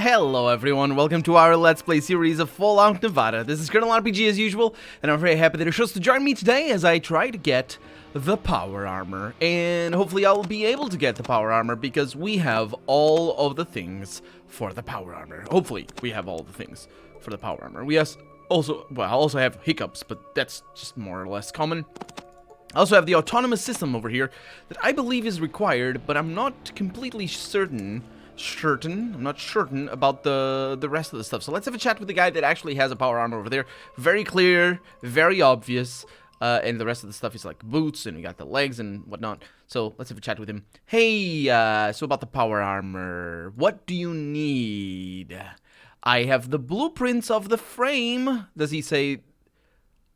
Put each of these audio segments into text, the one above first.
Hello everyone, welcome to our Let's Play series of Fallout Nevada. This is Colonel RPG as usual, and I'm very happy that you're chose to join me today as I try to get the power armor. And hopefully I'll be able to get the power armor because we have all of the things for the power armor. Hopefully we have all the things for the power armor. We also have hiccups, but that's just more or less common. I also have the autonomous system over here that I believe is required, but I'm not completely certain about the rest of the stuff. So let's have a chat with the guy that actually has a power armor over there. Very clear, very obvious, and the rest of the stuff is like boots, and we got the legs and whatnot. So let's have a chat with him. Hey, so about the power armor, what do you need? I have the blueprints of the frame. Does he say...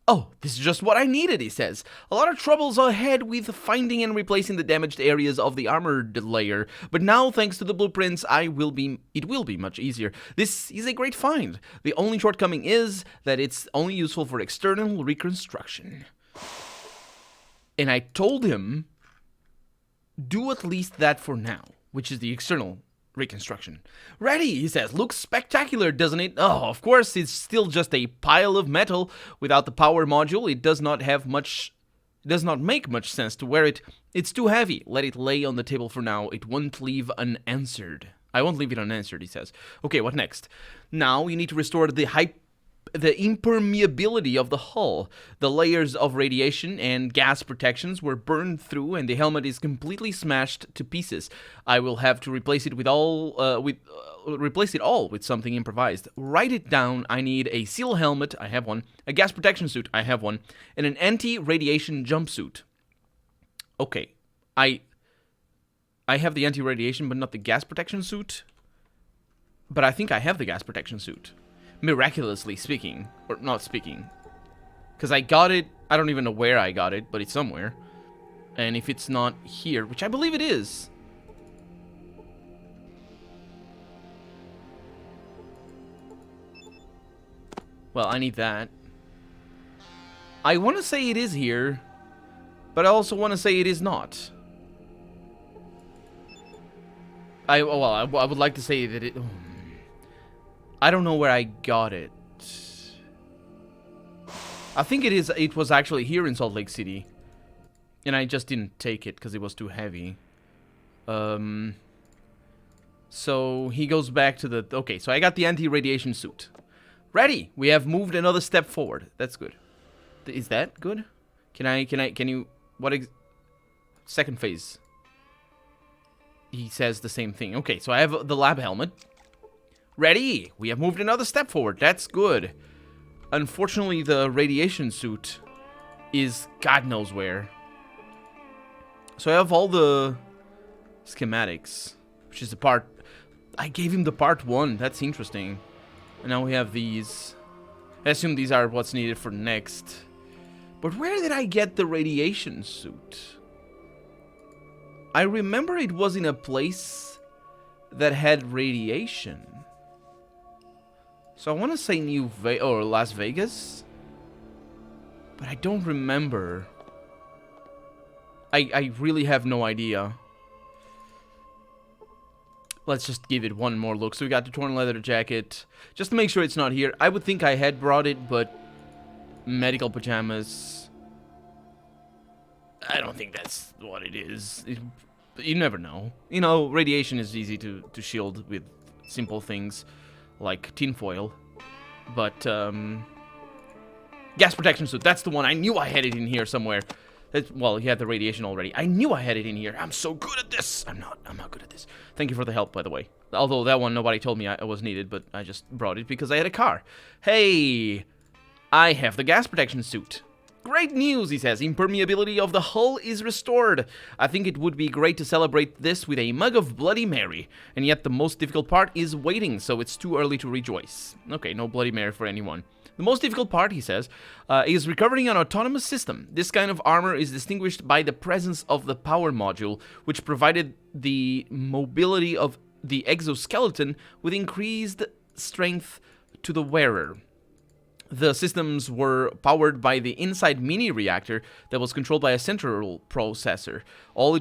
Oh, this is just what I needed, he says. A lot of troubles ahead with finding and replacing the damaged areas of the armored layer, but now, thanks to the blueprints, it will be much easier. This is a great find. The only shortcoming is that it's only useful for external reconstruction. And I told him, do at least that for now, which is the external reconstruction. Ready, he says. Looks spectacular, doesn't it? Oh, of course, it's still just a pile of metal. Without the power module, it does not make much sense to wear it. It's too heavy. Let it lay on the table for now. It won't leave unanswered. I won't leave it unanswered, he says. Okay, what next? Now we need to restore the impermeability of the hull. The layers of radiation and gas protections were burned through, and the helmet is completely smashed to pieces. I will have to replace it all with something improvised. Write it down. I need a seal helmet. I have one. A gas protection suit. I have one. And an anti-radiation jumpsuit. Okay, I have the anti-radiation, but not the gas protection suit. But I think I have the gas protection suit. Miraculously speaking, or not speaking, because I got it, I don't even know where I got it, but it's somewhere, and if it's not here, which I believe it is, well, I need that. I want to say it is here, but I also want to say it is not. I would like to say that it... I don't know where I got it. I think it was actually here in Salt Lake City. And I just didn't take it because it was too heavy. So he goes back to the... Okay, so I got the anti-radiation suit. Ready! We have moved another step forward. That's good. Is that good? Can you... Second phase. He says the same thing. Okay, so I have the lab helmet. Ready! We have moved another step forward. That's good. Unfortunately, the radiation suit is God knows where. So I have all the schematics, which is the part... I gave him the part 1. That's interesting. And now we have these. I assume these are what's needed for next. But where did I get the radiation suit? I remember it was in a place that had radiation. So I want to say Las Vegas, but I don't remember. I really have no idea. Let's just give it one more look. So we got the torn leather jacket, just to make sure it's not here. I would think I had brought it, but medical pajamas. I don't think that's what it is. You never know. You know, radiation is easy to shield with simple things like tinfoil, but gas protection suit, that's the one. I knew I had it in here somewhere. Well, he had the radiation already. I knew I had it in here. I'm so good at this. I'm not good at this. Thank you for the help, by the way. Although that one, nobody told me I was needed, but I just brought it because I had a car. Hey, I have the gas protection suit. Great news, he says. Impermeability of the hull is restored. I think it would be great to celebrate this with a mug of Bloody Mary. And yet the most difficult part is waiting, so it's too early to rejoice. Okay, no Bloody Mary for anyone. The most difficult part, he says, is recovering an autonomous system. This kind of armor is distinguished by the presence of the power module, which provided the mobility of the exoskeleton with increased strength to the wearer. The systems were powered by the inside mini reactor that was controlled by a central processor. All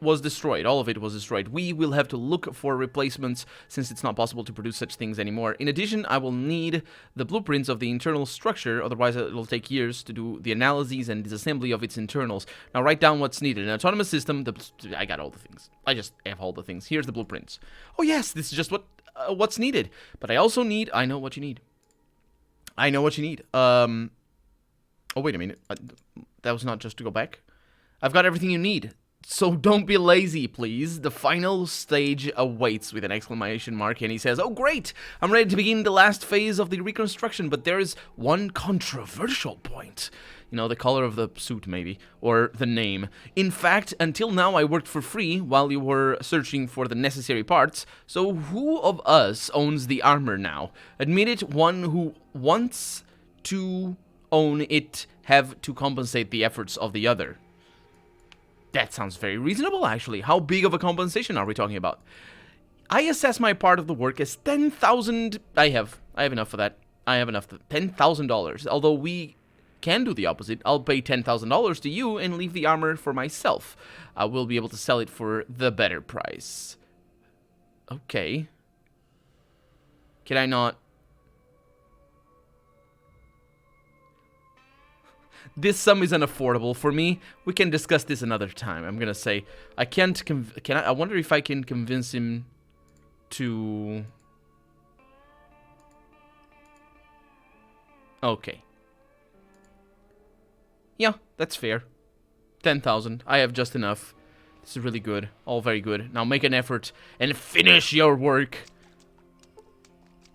was destroyed. All of it was destroyed. We will have to look for replacements since it's not possible to produce such things anymore. In addition, I will need the blueprints of the internal structure, otherwise it'll take years to do the analyses and disassembly of its internals. Now write down what's needed. An autonomous system, I got all the things. I just have all the things. Here's the blueprints. Oh yes, this is just what's needed. But I also need, I know what you need. I know what you need. Oh, wait a minute. That was not just to go back. I've got everything you need. So don't be lazy, please. The final stage awaits with an exclamation mark, and he says, oh great, I'm ready to begin the last phase of the reconstruction, but there is one controversial point. You know, the color of the suit, maybe, or the name. In fact, until now I worked for free while you were searching for the necessary parts, so who of us owns the armor now? Admit it, one who wants to own it have to compensate the efforts of the other. That sounds very reasonable, actually. How big of a compensation are we talking about? I assess my part of the work as 10,000... I have enough for that. I have enough. $10,000. Although we can do the opposite. I'll pay $10,000 to you and leave the armor for myself. I will be able to sell it for the better price. Okay. Can I not... This sum is unaffordable for me. We can discuss this another time. I'm gonna say I can't. I wonder if I can convince him to. Okay. Yeah, that's fair. 10,000. I have just enough. This is really good. All very good. Now make an effort and finish your work.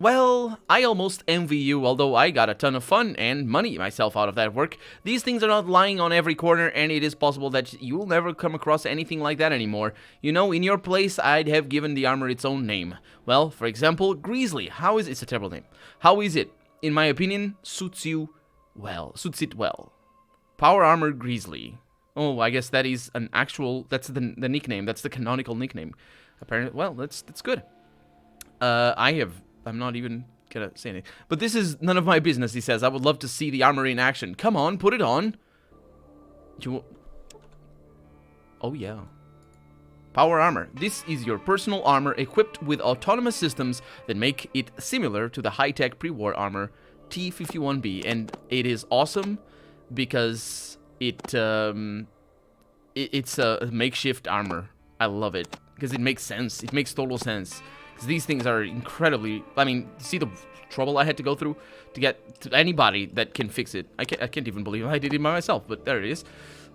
Well, I almost envy you, although I got a ton of fun and money myself out of that work. These things are not lying on every corner, and it is possible that you'll never come across anything like that anymore. You know, in your place, I'd have given the armor its own name. Well, for example, Grizzly. How is it? It's a terrible name. How is it? In my opinion, suits it well. Power Armor Grizzly. Oh, I guess that is an actual, that's the nickname. That's the canonical nickname. Apparently, well, that's good. I'm not even gonna say anything. But this is none of my business, he says. I would love to see the armor in action. Come on, put it on. Oh, yeah. Power Armor. This is your personal armor equipped with autonomous systems that make it similar to the high-tech pre-war armor T-51B. And it is awesome because it's a makeshift armor. I love it because it makes sense. It makes total sense. Because these things are incredibly... I mean, see the trouble I had to go through to get to anybody that can fix it. I can't even believe I did it by myself, but there it is.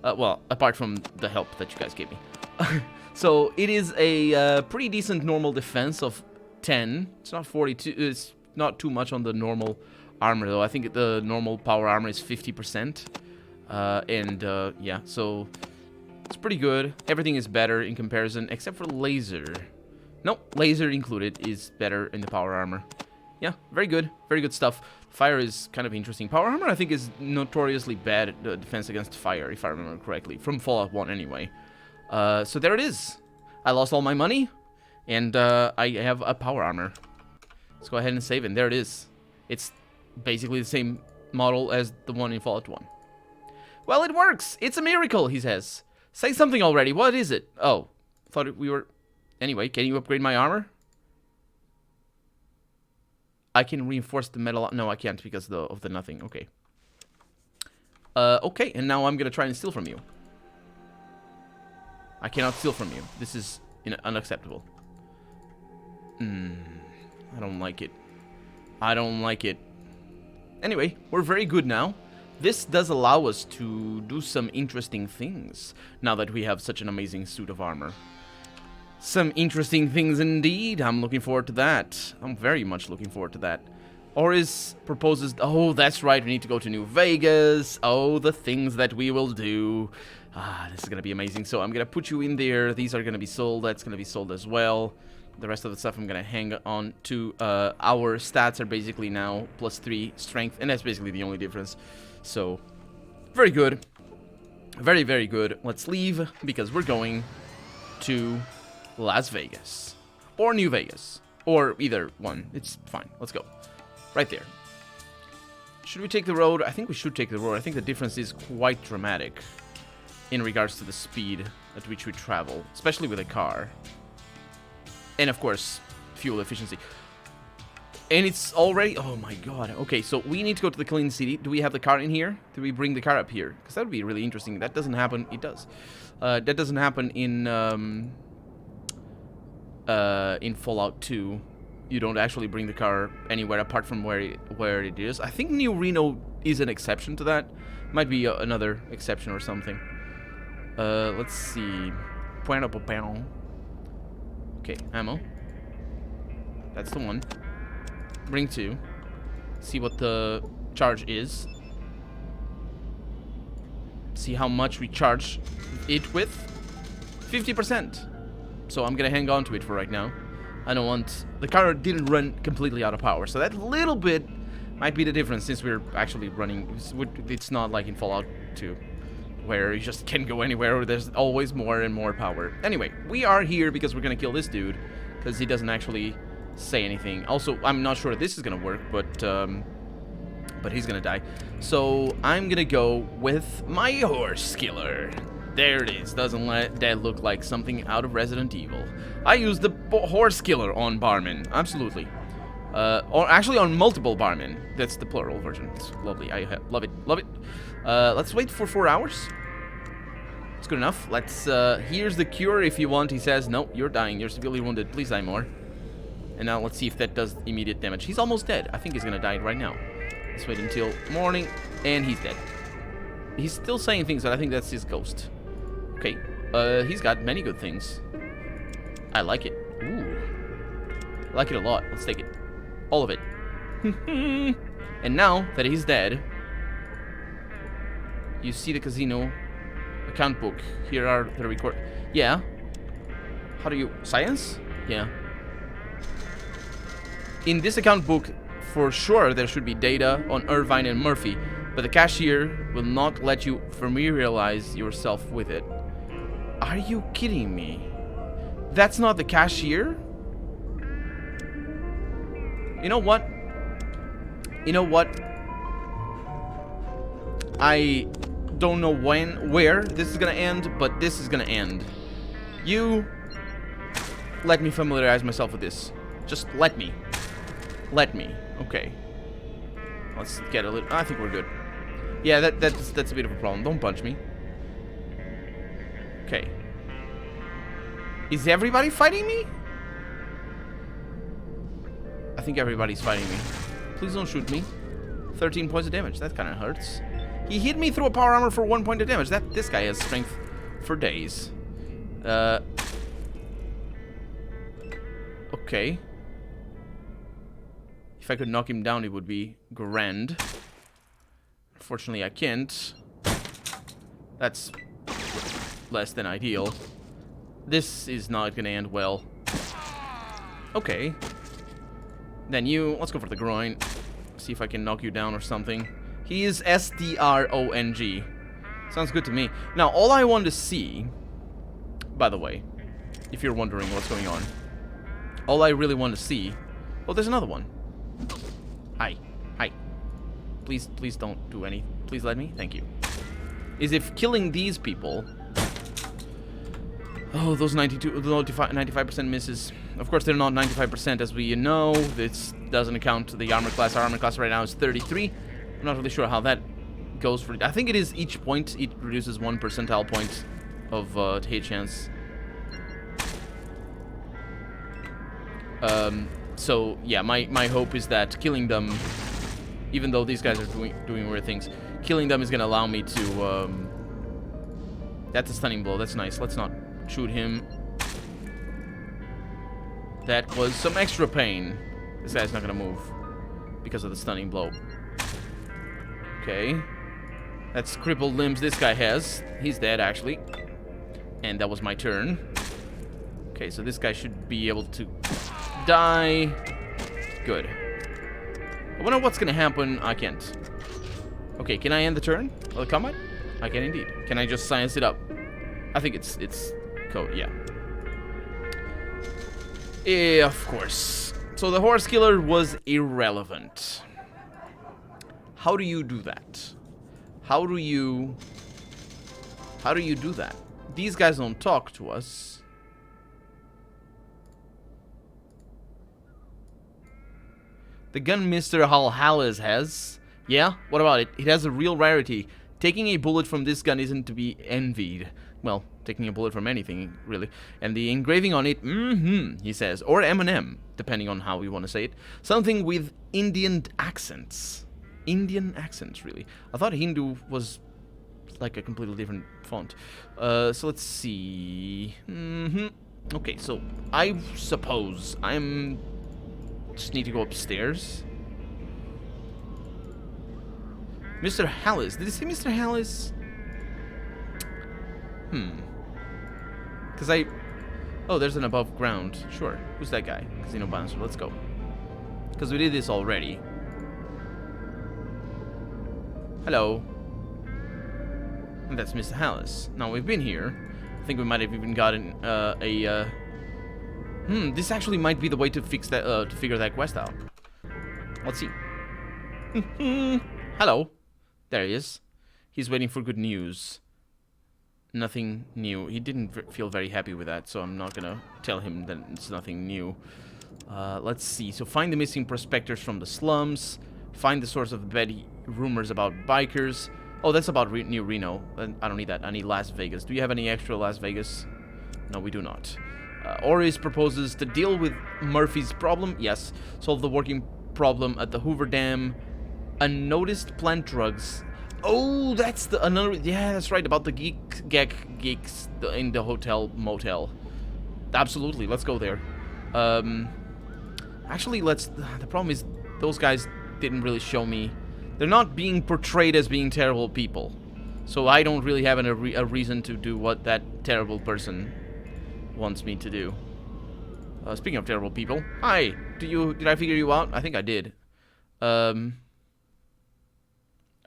Well, apart from the help that you guys gave me. So, it is a pretty decent normal defense of 10. It's not 42. It's not too much on the normal armor, though. I think the normal power armor is 50%. Yeah, so... It's pretty good. Everything is better in comparison, except for laser. Nope, laser included is better in the power armor. Yeah, very good stuff. Fire is kind of interesting. Power armor, I think, is notoriously bad at defense against fire, if I remember correctly. From Fallout 1, anyway. So there it is. I lost all my money, and I have a power armor. Let's go ahead and save it. There it is. It's basically the same model as the one in Fallout 1. Well, it works! It's a miracle, he says. Say something already. What is it? Oh, thought we were... Anyway, can you upgrade my armor? I can reinforce the metal... No, I can't because of the nothing. Okay. Okay, and now I'm gonna try and steal from you. I cannot steal from you. This is unacceptable. I don't like it. I don't like it. Anyway, we're very good now. This does allow us to do some interesting things now that we have such an amazing suit of armor. Some interesting things indeed. I'm looking forward to that. I'm very much looking forward to that. Oris proposes... Oh, that's right. We need to go to New Vegas. Oh, the things that we will do. This is going to be amazing. So I'm going to put you in there. These are going to be sold. That's going to be sold as well. The rest of the stuff I'm going to hang on to. Our stats are basically now +3 strength. And that's basically the only difference. So, very good. Very, very good. Let's leave because we're going to... Las Vegas. Or New Vegas. Or either one. It's fine. Let's go. Right there. Should we take the road? I think we should take the road. I think the difference is quite dramatic in regards to the speed. at which we travel, especially with a car. And of course, fuel efficiency. And it's already... Oh my god. Okay, so we need to go to the clean city. Do we have the car in here? Do we bring the car up here? Because that would be really interesting. That doesn't happen. It does. That doesn't happen in Fallout 2. You don't actually bring the car anywhere apart from where it is. I think New Reno is an exception to that. Might be another exception or something. Let's see. Okay, ammo. That's the one. Bring 2. See what the charge is. See how much we charge it with. 50%. So I'm gonna hang on to it for right now. I don't want... The car didn't run completely out of power, so that little bit might be the difference since we're actually running... It's not like in Fallout 2, where you just can't go anywhere, or there's always more and more power. Anyway, we are here because we're gonna kill this dude, because he doesn't actually say anything. Also, I'm not sure this is gonna work, but he's gonna die. So I'm gonna go with my horse killer. There it is. Doesn't that look like something out of Resident Evil? I used the horse killer on barmen. Absolutely. Or actually on multiple barmen. That's the plural version. It's lovely. I love it. Love it. Let's wait for 4 hours. It's good enough. Let's, here's the cure if you want. He says, no, you're dying. You're severely wounded. Please die more. And now let's see if that does immediate damage. He's almost dead. I think he's gonna die right now. Let's wait until morning. And he's dead. He's still saying things, but I think that's his ghost. Okay, he's got many good things. I like it. Ooh. I like it a lot. Let's take it. All of it. And now that he's dead, you see the casino account book. Here are the record... Yeah. How do you... Science? Yeah. In this account book, for sure there should be data on Irvine and Murphy, but the cashier will not let you familiarize yourself with it. Are you kidding me? That's not the cashier? You know what? You know what? I don't know where this is gonna end, but this is gonna end. You let me familiarize myself with this. Just let me. Let me. Okay. Let's get a little... I think we're good. Yeah, that's a bit of a problem. Don't punch me. Okay. Is everybody fighting me? I think everybody's fighting me. Please don't shoot me. 13 points of damage. That kind of hurts. He hit me through a power armor for 1 point of damage. This guy has strength for days. Okay. If I could knock him down, it would be grand. Unfortunately, I can't. That's less than ideal. This is not gonna end well. Okay. Then let's go for the groin. See if I can knock you down or something. He is S-D-R-O-N-G. Sounds good to me. Now, all I want to see, by the way, if you're wondering what's going on, all I really want to see... Oh, there's another one. Hi. Hi. Please don't do any... Please let me? Thank you. Is if killing these people... Oh, those 95% misses. Of course, they're not 95%, as we know. This doesn't account the armor class. Our armor class right now is 33. I'm not really sure how that goes for... I think it is each point. It reduces 1 percentile point of hit chance. So, yeah, my hope is that killing them, even though these guys are doing weird things, killing them is going to allow me to... That's a stunning blow. That's nice. Let's not shoot him. That was some extra pain. This guy's not going to move because of the stunning blow. Okay. That's crippled limbs this guy has. He's dead, actually. And that was my turn. Okay, so this guy should be able to die. Good. I wonder what's gonna happen. I can't. Okay, can I end the turn? Or the combat? I can indeed. Can I just science it up? I think it's code, yeah. Yeah, of course. So the horse killer was irrelevant. How do you do that? How do you do that? these guys don't talk to us... The gun Mr. Halhalis has... Yeah, what about it? It has a real rarity. Taking a bullet from this gun isn't to be envied. Well, taking a bullet from anything, really. And the engraving on it, he says. Or M&M, depending on how we want to say it. Something with Indian accents. Indian accents, really. I thought Hindu was like a completely different font. So let's see. Okay, so I suppose I'm... Just need to go upstairs. Mr. Hallis. Did you see Mr. Hallis? Because I... Oh, there's an above ground. Sure. Who's that guy? Casino bouncer. Let's go. Because we did this already. Hello. And that's Mr. Hallis. Now, we've been here. I think we might have even gotten this actually might be the way to fix that, to figure that quest out. Let's see. Hello. There he is. He's waiting for good news. Nothing new. He didn't feel very happy with that, so I'm not gonna tell him that it's nothing new. Let's see. So find the missing prospectors from the slums. Find the source of bad rumors about bikers. Oh, that's about New Reno. I don't need that. I need Las Vegas. Do you have any extra Las Vegas? No, we do not. Oris proposes to deal with Murphy's problem. Yes. Solve the working problem at the Hoover Dam. Unnoticed plant drugs. Oh, that's the another. Yeah, that's right. About the geeks in the hotel motel. Absolutely. Let's go there. Actually, let's. The problem is those guys didn't really show me. They're not being portrayed as being terrible people. So I don't really have a reason to do what that terrible person wants me to do. Speaking of terrible people, hi. Did I figure you out? I think I did. A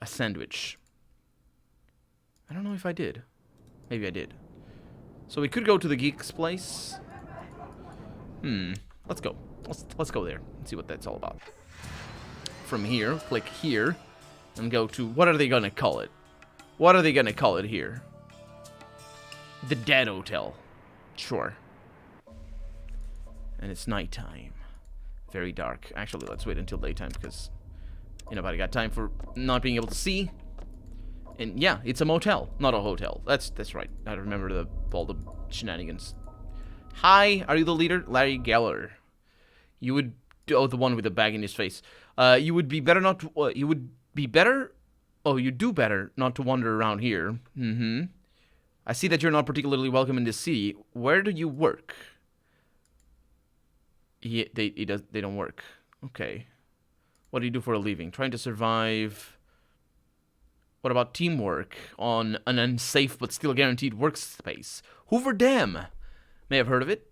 sandwich. I don't know if I did. Maybe I did. So we could go to the geek's place. Let's go. Let's go there and see what that's all about. From here, click here, and go to, what are they gonna call it? What are they gonna call it here? The Dead Hotel. Sure. And it's nighttime. Very dark. Actually, let's wait until daytime, because ain't nobody got time for not being able to see. And yeah, it's a motel, not a hotel. That's right. I remember all the shenanigans. Hi, are you the leader? Larry Geller. You would... Oh, the one with the bag in his face. You would be better not to... you would be better... Oh, you do better not to wander around here. I see that you're not particularly welcome in this city. Where do you work? They don't work. Okay. What do you do for a living? Trying to survive. What about teamwork on an unsafe but still guaranteed workspace? Hoover Dam. May have heard of it.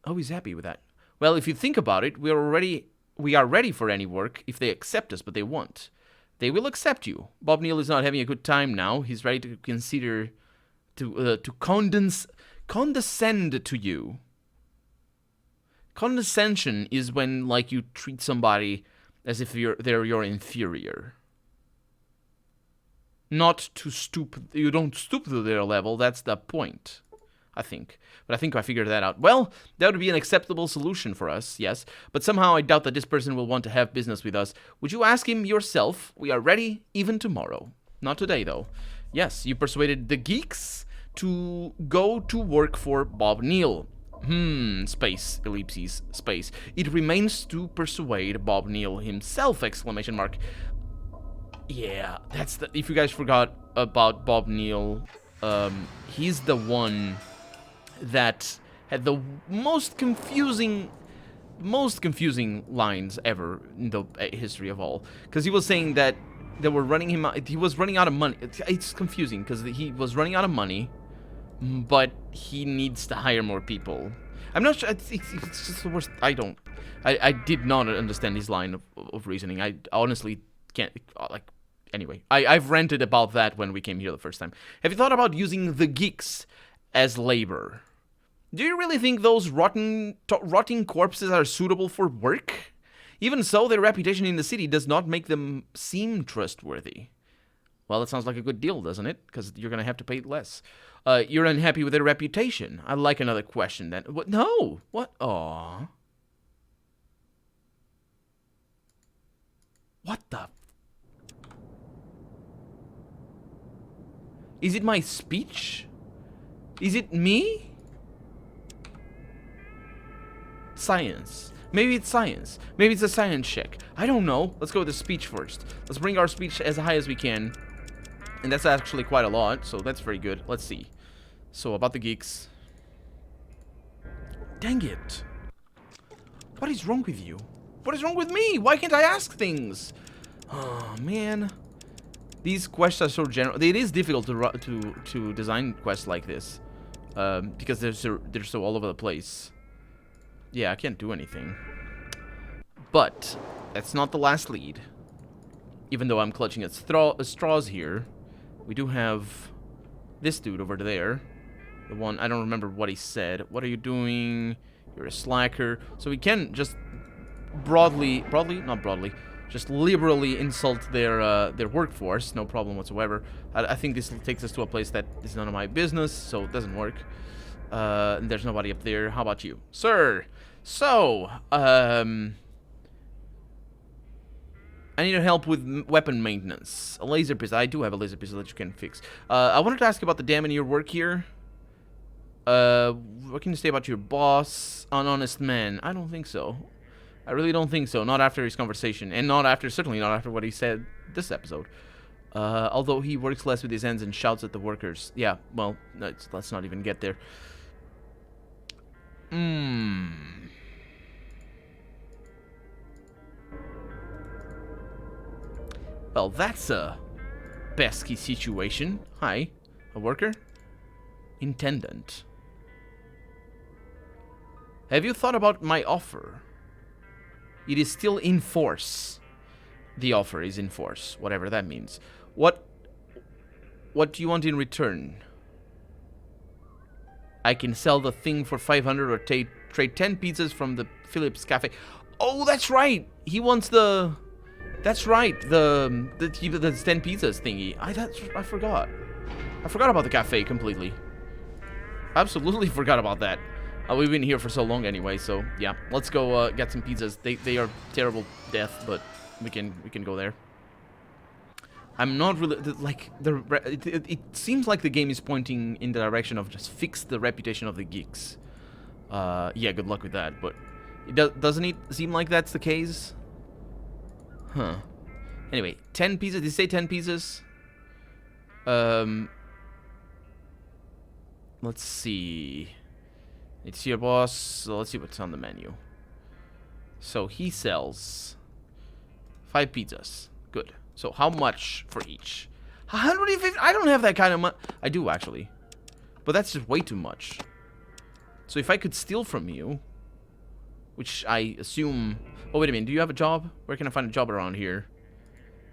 Oh, he's happy with that. Well, if you think about it, we are ready for any work if they accept us, but they won't. They will accept you. Bob Neal is not having a good time now. He's ready to consider to condescend to you. Condescension is when, like, you treat somebody as if they're your inferior. Not to stoop. You don't stoop to their level. That's the point, I think. But I think I figured that out. Well, that would be an acceptable solution for us, yes. But somehow I doubt that this person will want to have business with us. Would you ask him yourself? We are ready even tomorrow. Not today, though. Yes, you persuaded the geeks to go to work for Bob Neal. Space, ellipses, space. It remains to persuade Bob Neal himself, exclamation mark. Yeah, that's the... If you guys forgot about Bob Neal, he's the one that had the most confusing lines ever in the history of all. Because he was saying that they were running him out, he was running out of money. It's confusing because he was running out of money, but he needs to hire more people. I'm not sure. It's just the worst. I did not understand his line of reasoning. I honestly can't. Like, anyway, I've ranted about that when we came here the first time. Have you thought about using the geeks as labor? Do you really think those rotting corpses are suitable for work? Even so, their reputation in the city does not make them seem trustworthy. Well, that sounds like a good deal, doesn't it? Because you're going to have to pay less. You're unhappy with their reputation. I'd like another question then. What? No. What? Aw. What the? Is it my speech? Is it me? Science. Maybe it's science. Maybe it's a science check. I don't know. Let's go with the speech first. Let's bring our speech as high as we can. And that's actually quite a lot, so that's very good. Let's see. So, about the geeks. Dang it. What is wrong with you? What is wrong with me? Why can't I ask things? Oh, man. These quests are so general. It is difficult to design quests like this. Because they're so all over the place. Yeah, I can't do anything. But, that's not the last lead. Even though I'm clutching at straws here. We do have this dude over there. The one, I don't remember what he said. What are you doing? You're a slacker. So we can just just liberally insult their workforce. No problem whatsoever. I think this takes us to a place that is none of my business, so it doesn't work. There's nobody up there. How about you? Sir! So, I need help with weapon maintenance. A laser pistol. I do have a laser pistol that you can fix. I wanted to ask about the dam in your work here. What can you say about your boss? An honest man. I don't think so. I really don't think so. Not after his conversation. And certainly not after what he said this episode. Although he works less with his hands and shouts at the workers. Yeah, well, let's not even get there. Well, that's a pesky situation. Hi, a worker? Intendant. Have you thought about my offer? It is still in force. The offer is in force, whatever that means. What do you want in return? I can sell the thing for 500 or trade 10 pizzas from the Phillips Cafe. Oh, that's right. He wants the... That's right, the 10 pizzas thingy. I forgot. I forgot about the cafe completely. Absolutely forgot about that. We've been here for so long anyway, so yeah. Let's go get some pizzas. They are terrible death, but we can go there. I'm not really like it seems like the game is pointing in the direction of just fix the reputation of the geeks. Yeah, good luck with that, but doesn't it seem like that's the case? Huh. Anyway, 10 pizzas. Did you say 10 pizzas? Let's see. It's your boss. So let's see what's on the menu. So he sells 5 pizzas. Good. So how much for each? 150. I don't have that kind of money. I do actually, but that's just way too much. So if I could steal from you, which I assume... Oh, wait a minute. Do you have a job? Where can I find a job around here?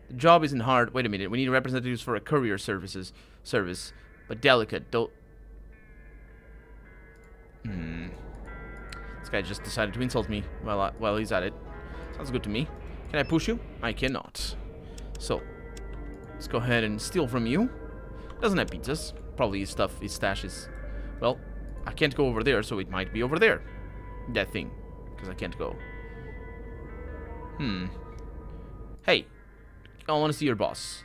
The job isn't hard. Wait a minute. We need representatives for a courier service. But delicate. Don't... This guy just decided to insult me while he's at it. Sounds good to me. Can I push you? I cannot. So, let's go ahead and steal from you. Doesn't have pizzas. Probably his stuff, his stash is... Well, I can't go over there, so it might be over there. That thing. Because I can't go. Hey, I want to see your boss.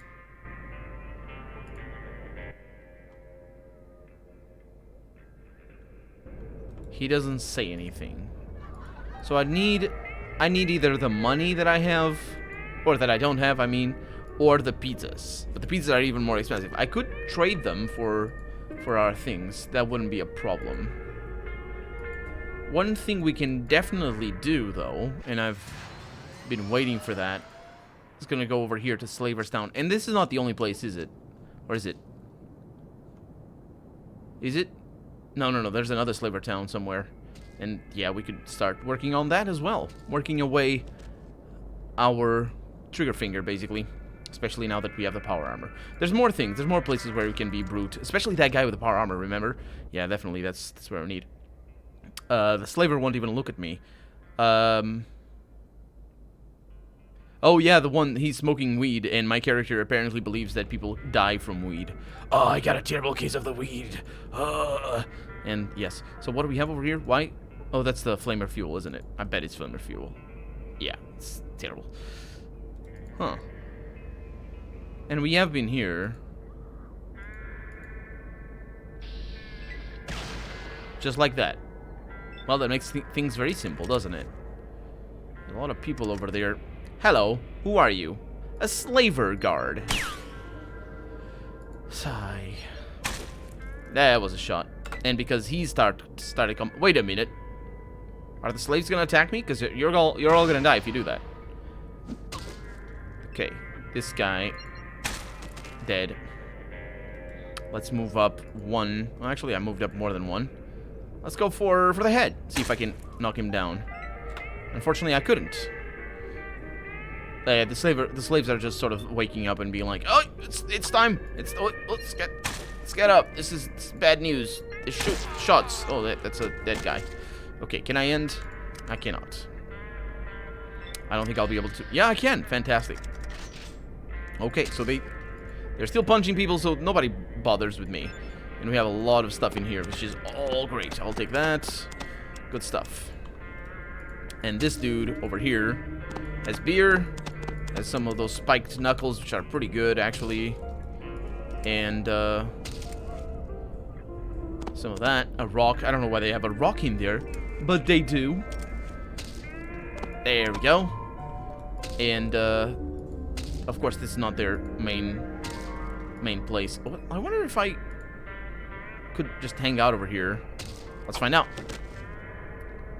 He doesn't say anything. So I need either the money that I have, or that I don't have, I mean, or the pizzas. But the pizzas are even more expensive. I could trade them for our things. That wouldn't be a problem. One thing we can definitely do, though, and I've been waiting for that, is gonna go over here to Slaver's Town. And this is not the only place, is it? Or is it? Is it? No. There's another Slaver Town somewhere. And yeah, we could start working on that as well. Working away our trigger finger, basically. Especially now that we have the power armor. There's more things. There's more places where we can be brute. Especially that guy with the power armor, remember? Yeah, definitely. That's where we need. The slaver won't even look at me. Oh, Oh, yeah, the one, he's smoking weed, and my character apparently believes that people die from weed. Oh, I got a terrible case of the weed. And, yes. So what do we have over here? Why? Oh, that's the flamer fuel, isn't it? I bet it's flamer fuel. Yeah, it's terrible. Huh. And we have been here. Just like that. Well, that makes things very simple, doesn't it? A lot of people over there. Hello, who are you? A slaver guard. Sigh. That was a shot. And because he started come. Wait a minute. Are the slaves gonna attack me? Because you're all gonna die if you do that. Okay, this guy dead. Let's move up one. Well, actually, I moved up more than one. Let's go for the head. See if I can knock him down. Unfortunately, I couldn't. The slaves are just sort of waking up and being like, "Oh, it's time. Let's get up. This is bad news. They shoot shots. Oh, that's a dead guy. Okay, can I end? I cannot. I don't think I'll be able to. Yeah, I can. Fantastic. Okay, so they're still punching people, so nobody bothers with me. And we have a lot of stuff in here, which is all great. I'll take that. Good stuff. And this dude over here has beer, has some of those spiked knuckles, which are pretty good, actually. And, some of that. A rock. I don't know why they have a rock in there, but they do. There we go. And, of course, this is not their main place. I wonder if I could just hang out over here. Let's find out.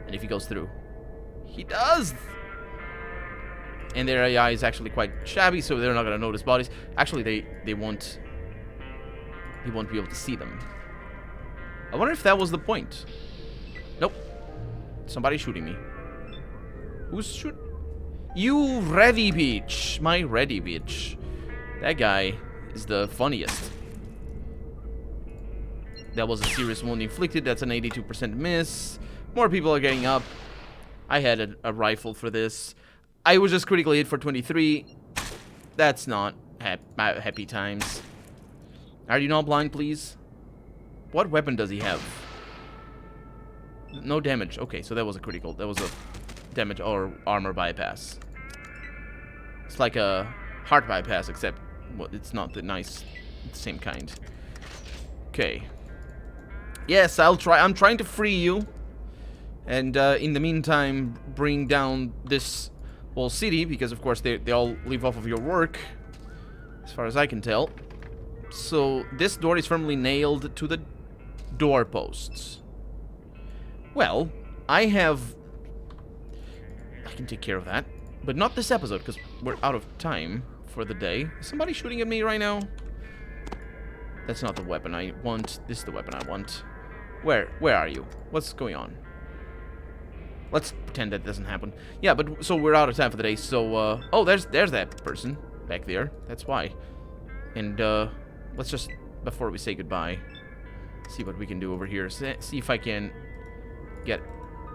And if he goes through. He does! And their AI is actually quite shabby, so they're not going to notice bodies. Actually, they won't... He won't be able to see them. I wonder if that was the point. Nope. Somebody's shooting me. Who's shooting? You ready bitch. My ready bitch. That guy is the funniest. That was a serious wound inflicted. That's an 82% miss. More people are getting up. I had a rifle for this. I was just critically hit for 23. That's not happy times. Are you not blind, please? What weapon does he have? No damage. Okay, so that was a critical. That was a damage or armor bypass. It's like a heart bypass, except it's not the same kind. Okay. Yes, I'll try. I'm trying to free you. And in the meantime, bring down this whole city, because of course they all live off of your work, as far as I can tell. So this door is firmly nailed to the doorposts. Well, I can take care of that, but not this episode, because we're out of time for the day. Is somebody shooting at me right now? That's not the weapon I want. This is the weapon I want. Where are you? What's going on? Let's pretend that doesn't happen. Yeah, but so we're out of time for the day. So oh, there's that person back there. That's why. And let's just, before we say goodbye, see what we can do over here. See if I can get.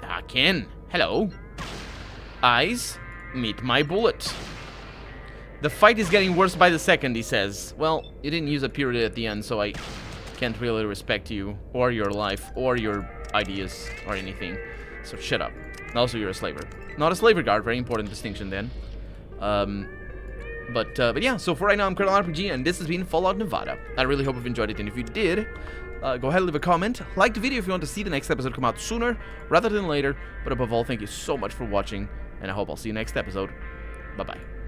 I can. Hello. Eyes, meet my bullet. The fight is getting worse by the second, he says. Well, you didn't use a period at the end, so I can't really respect you, or your life, or your ideas, or anything. So shut up. Also, you're a slaver. Not a slaver guard, very important distinction then. But yeah, so for right now, I'm Colonel RPG, and this has been Fallout Nevada. I really hope you've enjoyed it, and if you did, go ahead and leave a comment. Like the video if you want to see the next episode come out sooner rather than later. But above all, thank you so much for watching, and I hope I'll see you next episode. Bye-bye.